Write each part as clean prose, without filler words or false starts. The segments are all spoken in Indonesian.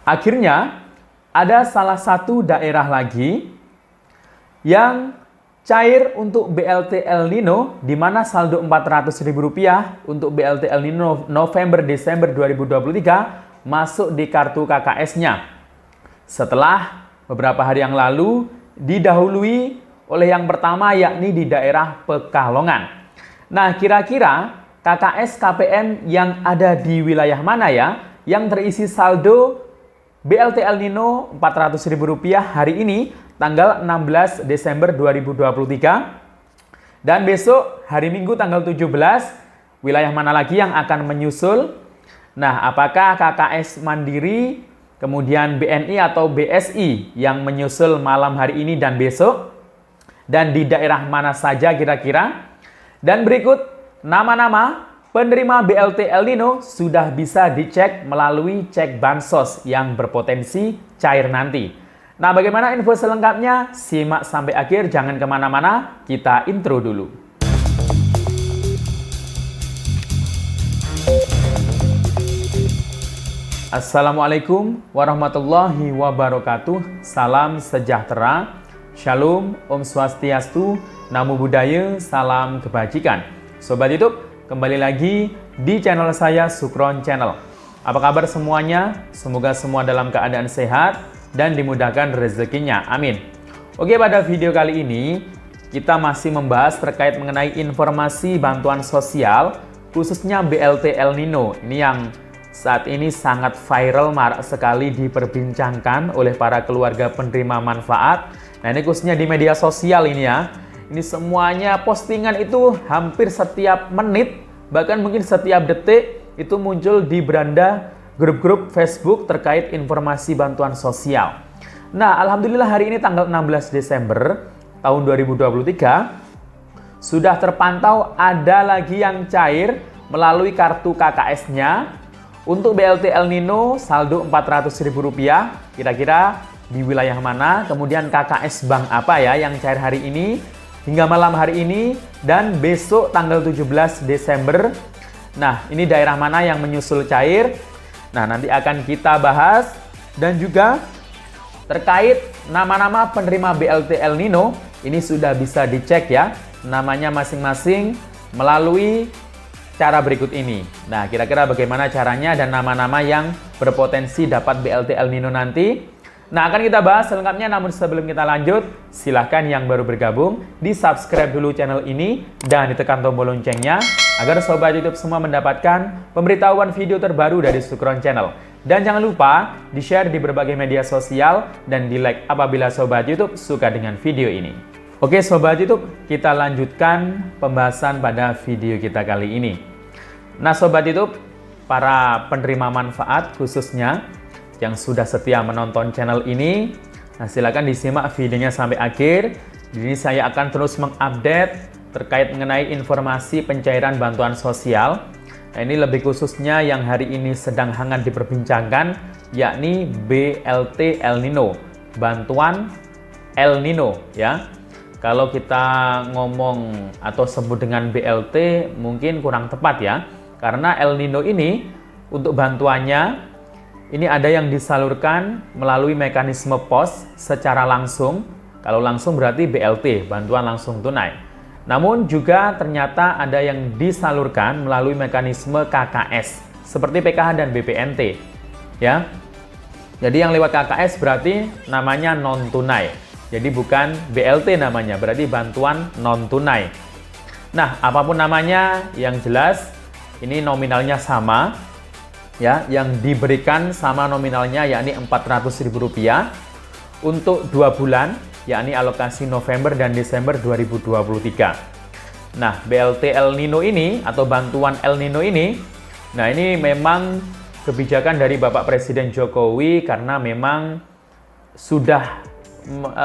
Akhirnya, ada salah satu daerah lagi yang cair untuk BLT El Nino, di mana saldo Rp400.000 untuk BLT El Nino November-Desember 2023 masuk di kartu KKS-nya. Setelah beberapa hari yang lalu didahului oleh yang pertama, yakni di daerah Pekalongan. Nah, kira-kira KKS KPM yang ada di wilayah mana ya yang terisi saldo BLT El Nino Rp400.000 hari ini tanggal 16 Desember 2023, dan besok hari Minggu tanggal 17 wilayah mana lagi yang akan menyusul? Nah, apakah KKS Mandiri, kemudian BNI atau BSI yang menyusul malam hari ini dan besok? Dan di daerah mana saja kira-kira? Dan berikut nama-nama penerima BLT El Nino sudah bisa dicek melalui cek bansos yang berpotensi cair nanti. Nah, bagaimana info selengkapnya? Simak sampai akhir, jangan kemana-mana, kita intro dulu. Assalamualaikum warahmatullahi wabarakatuh. Salam sejahtera, Shalom, Om Swastiastu, Namo Buddhaya, salam kebajikan. Sobat YouTube, kembali lagi di channel saya, Sukron Channel. Apa kabar semuanya? Semoga semua dalam keadaan sehat dan dimudahkan rezekinya. Amin. Oke, pada video kali ini kita masih membahas terkait mengenai informasi bantuan sosial, khususnya BLT El Nino. Ini yang saat ini sangat viral, marak sekali diperbincangkan oleh para keluarga penerima manfaat. Nah, ini khususnya di media sosial ini ya. Ini semuanya postingan itu hampir setiap menit, bahkan mungkin setiap detik itu muncul di beranda grup-grup Facebook terkait informasi bantuan sosial. Nah, alhamdulillah hari ini tanggal 16 Desember tahun 2023 sudah terpantau ada lagi yang cair melalui kartu KKS-nya. Untuk BLT El Nino saldo Rp400.000, kira-kira di wilayah mana? Kemudian KKS bank apa ya yang cair hari ini hingga malam hari ini dan besok tanggal 17 Desember. Nah, ini daerah mana yang menyusul cair? Nah, nanti akan kita bahas, dan juga terkait nama-nama penerima BLT El Nino, ini sudah bisa dicek ya namanya masing-masing melalui cara berikut ini. Nah, kira-kira bagaimana caranya dan nama-nama yang berpotensi dapat BLT El Nino nanti? Nah, akan kita bahas selengkapnya, namun sebelum kita lanjut, silahkan yang baru bergabung, di-subscribe dulu channel ini, dan ditekan tombol loncengnya, agar Sobat YouTube semua mendapatkan pemberitahuan video terbaru dari Sukron Channel. Dan jangan lupa, di-share di berbagai media sosial, dan di-like apabila Sobat YouTube suka dengan video ini. Oke Sobat YouTube, kita lanjutkan pembahasan pada video kita kali ini. Nah Sobat YouTube, para penerima manfaat khususnya, yang sudah setia menonton channel ini, nah silakan disimak videonya sampai akhir. Jadi saya akan terus mengupdate terkait mengenai informasi pencairan bantuan sosial. Nah, ini lebih khususnya yang hari ini sedang hangat diperbincangkan, yakni BLT El Nino, bantuan El Nino ya. Kalau kita ngomong atau sebut dengan BLT mungkin kurang tepat ya, karena El Nino ini untuk bantuannya ini ada yang disalurkan melalui mekanisme pos secara langsung. Kalau langsung berarti BLT, bantuan langsung tunai. Namun juga ternyata ada yang disalurkan melalui mekanisme KKS, seperti PKH dan BPNT. Ya. Jadi yang lewat KKS berarti namanya non-tunai. Jadi bukan BLT namanya, berarti bantuan non-tunai. Nah, apapun namanya, yang jelas ini nominalnya sama. Ya, yang diberikan sama nominalnya yakni Rp400.000 untuk 2 bulan, yakni alokasi November dan Desember 2023. Nah, BLT El Nino ini atau bantuan El Nino ini, nah ini memang kebijakan dari Bapak Presiden Jokowi karena memang sudah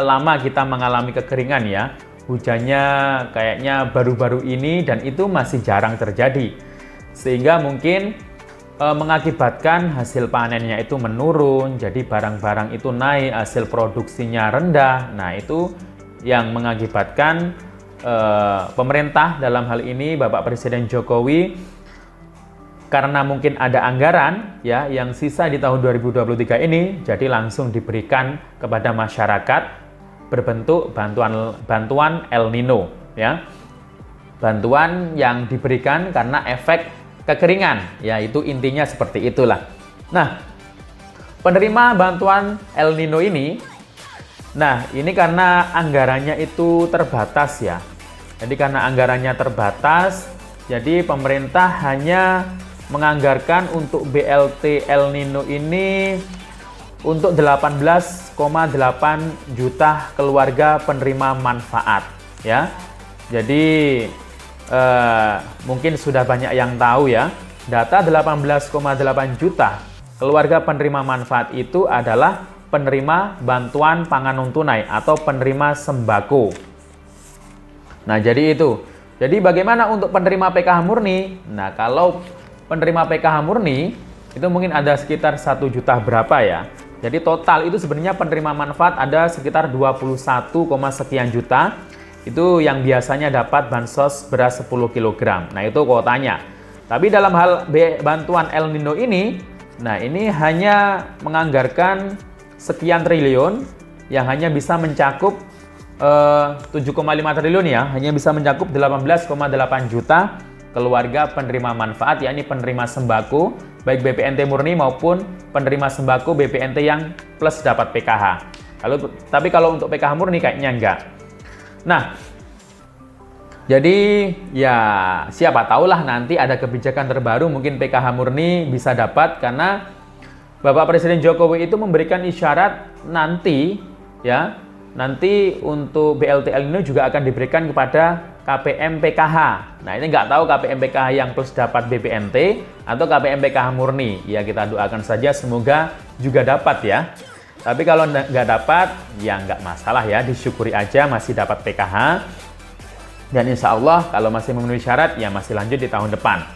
lama kita mengalami kekeringan ya. Hujannya kayaknya baru-baru ini dan itu masih jarang terjadi. Sehingga mungkin mengakibatkan hasil panennya itu menurun, jadi barang-barang itu naik, hasil produksinya rendah. Nah, itu yang mengakibatkan pemerintah dalam hal ini Bapak Presiden Jokowi karena mungkin ada anggaran ya yang sisa di tahun 2023 ini, jadi langsung diberikan kepada masyarakat berbentuk bantuan El Nino ya. Bantuan yang diberikan karena efek kekeringan, ya itu intinya seperti itulah. Nah, penerima bantuan El Nino ini, nah ini karena anggarannya itu terbatas ya. Jadi karena anggarannya terbatas, jadi pemerintah hanya menganggarkan untuk BLT El Nino ini untuk 18,8 juta keluarga penerima manfaat ya. Jadi mungkin sudah banyak yang tahu ya, data 18,8 juta keluarga penerima manfaat itu adalah penerima bantuan pangan non tunai atau penerima sembako. Nah, jadi itu. Jadi bagaimana untuk penerima PKH murni? Nah, kalau penerima PKH murni itu mungkin ada sekitar 1 juta berapa ya. Jadi total itu sebenarnya penerima manfaat ada sekitar 21, sekian juta. Itu yang biasanya dapat bansos beras 10 kg. Nah, itu kuotanya. Tapi dalam hal bantuan El Nino ini, nah ini hanya menganggarkan sekian triliun yang hanya bisa mencakup 7,5 triliun ya, hanya bisa mencakup 18,8 juta keluarga penerima manfaat, yakni penerima sembako baik BPNT murni maupun penerima sembako BPNT yang plus dapat PKH. Tapi kalau untuk PKH murni kayaknya enggak. Nah, jadi ya siapa tahulah nanti ada kebijakan terbaru mungkin PKH murni bisa dapat, karena Bapak Presiden Jokowi itu memberikan isyarat nanti ya, nanti untuk BLT El Nino juga akan diberikan kepada KPM PKH. Nah, ini nggak tahu KPM PKH yang plus dapat BPNT atau KPM PKH murni. Ya, kita doakan saja semoga juga dapat ya. Tapi kalau nggak dapat, ya nggak masalah ya, disyukuri aja masih dapat PKH. Dan insya Allah kalau masih memenuhi syarat, ya masih lanjut di tahun depan.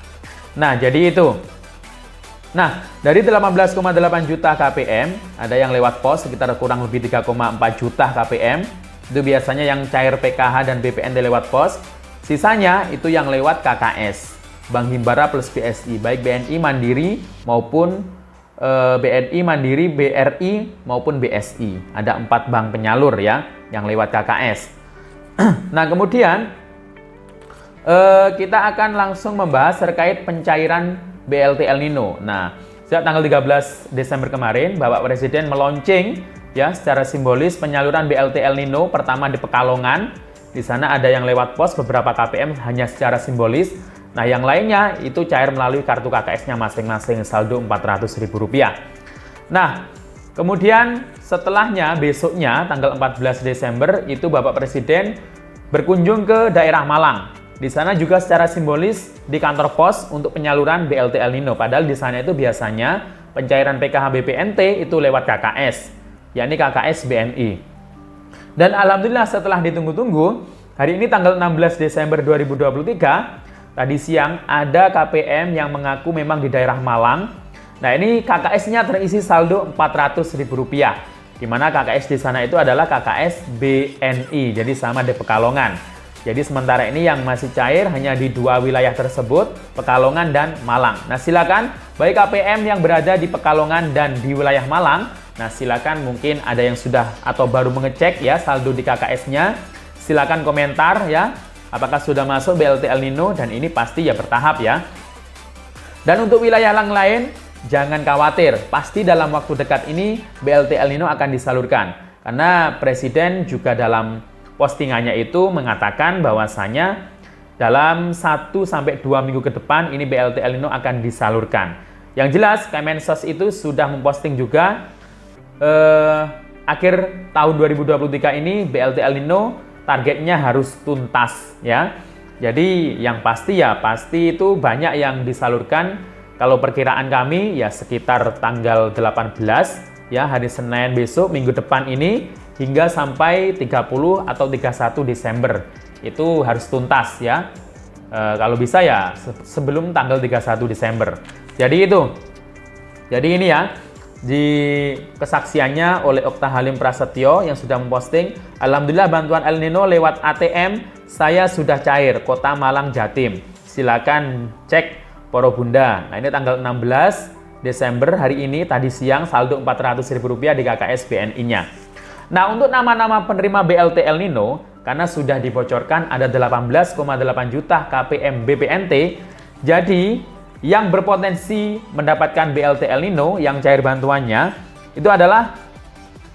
Nah, jadi itu. Nah, dari 18,8 juta KPM, ada yang lewat pos sekitar kurang lebih 3,4 juta KPM. Itu biasanya yang cair PKH dan BPNT lewat pos. Sisanya itu yang lewat KKS, Bank Himbara plus BSI, baik BNI Mandiri maupun BNI Mandiri, BRI maupun BSI. Ada 4 bank penyalur ya yang lewat KKS. Nah, kemudian kita akan langsung membahas terkait pencairan BLT El Nino. Nah, sejak tanggal 13 Desember kemarin, Bapak Presiden meluncing ya secara simbolis penyaluran BLT El Nino pertama di Pekalongan. Di sana ada yang lewat pos, beberapa KPM hanya secara simbolis. Nah, yang lainnya itu cair melalui kartu KKS-nya masing-masing, saldo Rp400.000. Nah, kemudian setelahnya, besoknya tanggal 14 Desember itu Bapak Presiden berkunjung ke daerah Malang. Di sana juga secara simbolis di kantor pos untuk penyaluran BLT El Nino. Padahal di sana itu biasanya pencairan PKH BPNT itu lewat KKS, yakni KKS BNI. Dan alhamdulillah setelah ditunggu-tunggu, hari ini tanggal 16 Desember 2023, tadi siang ada KPM yang mengaku memang di daerah Malang. Nah, ini KKS-nya terisi saldo Rp400.000, di mana KKS di sana itu adalah KKS BNI, jadi sama di Pekalongan. Jadi sementara ini yang masih cair hanya di 2 wilayah tersebut, Pekalongan dan Malang. Nah, silakan baik KPM yang berada di Pekalongan dan di wilayah Malang, nah silakan mungkin ada yang sudah atau baru mengecek ya saldo di KKS-nya. Silakan komentar ya, apakah sudah masuk BLT El Nino, dan ini pasti ya bertahap ya. Dan untuk wilayah yang lain, jangan khawatir, pasti dalam waktu dekat ini BLT El Nino akan disalurkan. Karena Presiden juga dalam postingannya itu mengatakan bahwasanya dalam 1-2 minggu ke depan ini BLT El Nino akan disalurkan. Yang jelas Kemensos itu sudah memposting juga akhir tahun 2023 ini BLT El Nino targetnya harus tuntas ya. Jadi yang pasti ya pasti itu banyak yang disalurkan. Kalau perkiraan kami ya sekitar tanggal 18 ya, hari Senin besok minggu depan ini hingga sampai 30 atau 31 Desember itu harus tuntas ya. Kalau bisa ya sebelum tanggal 31 Desember. Jadi itu. Jadi ini ya, di kesaksiannya oleh Okta Halim Prasetyo yang sudah memposting, alhamdulillah bantuan El Nino lewat ATM saya sudah cair, Kota Malang Jatim. Silakan cek Poro Bunda. Nah, ini tanggal 16 Desember hari ini, tadi siang saldo Rp400.000 di KKS BNI-nya. Nah, untuk nama-nama penerima BLT El Nino, karena sudah dibocorkan ada 18,8 juta KPM BPNT, jadi yang berpotensi mendapatkan BLT El Nino yang cair bantuannya itu adalah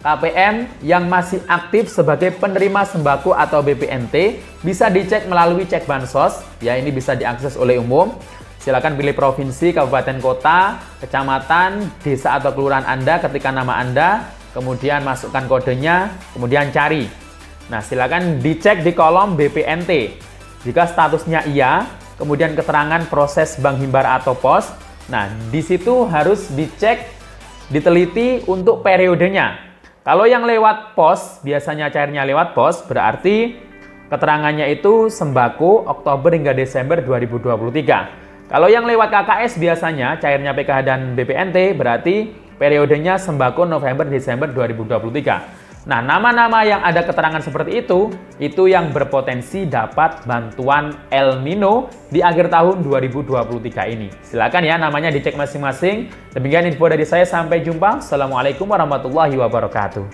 KPM yang masih aktif sebagai penerima sembako atau BPNT. Bisa dicek melalui cek bansos, ya ini bisa diakses oleh umum. Silakan pilih provinsi, kabupaten, kota, kecamatan, desa atau kelurahan Anda, ketikkan nama Anda, kemudian masukkan kodenya, kemudian cari. Nah, silakan dicek di kolom BPNT. Jika statusnya iya, kemudian keterangan proses bank himbara atau pos. Nah, di situ harus dicek, diteliti untuk periodenya. Kalau yang lewat pos, biasanya cairnya lewat pos, berarti keterangannya itu sembako Oktober hingga Desember 2023. Kalau yang lewat KKS biasanya cairnya PKH dan BPNT, berarti periodenya sembako November-Desember 2023. Nah, nama-nama yang ada keterangan seperti itu yang berpotensi dapat bantuan El Nino di akhir tahun 2023 ini. Silakan ya namanya dicek masing-masing. Demikian info dari saya, sampai jumpa. Assalamualaikum warahmatullahi wabarakatuh.